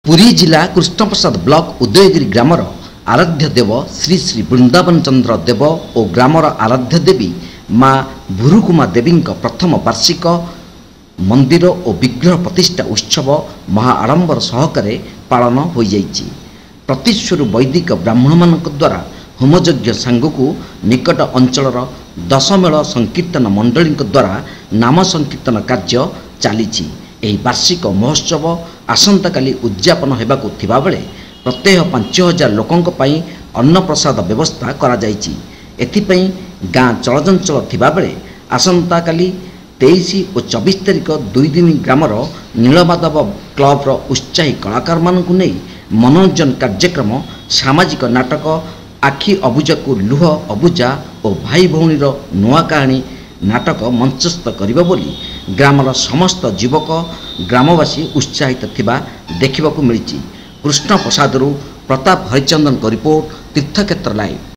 पुरी जिला Krishnaprasad block Udayagiri grammar आराध्य देव श्री श्री वृंदावन चंद्र देव और ग्रामर आराध्य देवी माँ भुरुकुमा देवी प्रथम वार्षिक मंदिर और विग्रह प्रतिष्ठा उत्सव महाआडंबर सहकारे पालन हो जाइछि। प्रत्युषरु वैदिक ब्राह्मण मान द्वारा होमयज्ञ सांगकु निकट अंचल दशमेल संकीर्तन मंडली द्वारा नाम संकीर्तन कार्य चली। एही वार्षिक महोत्सव आसंता काली उद्यापन हेबाकु थिबा बेले प्रत्येक 5000 लोकंक पई अन्न प्रसाद व्यवस्था करा जाइछि। एथिपई गाँ चलचंचल थिबा बेले आसंता काली 23 और 24 तारिख 2 दिन ग्रामर नीलमाधव क्लबर उत्साही कलाकार मानकु नै मनोरंजन कार्यक्रम सामाजिक नाटक आखि अबुजाकु लुह अबुजा और भाई भौणीर नुआ कहानी नाटक मंचस्थ करिबा बोली ग्रामर समस्त युवक ग्रामवासी उत्साहित थिबा देखिबाकु मिलिछि। कृष्ण प्रसादरू प्रताप हरिचंदन को रिपोर्ट तीर्थक्षेत्र लाइव।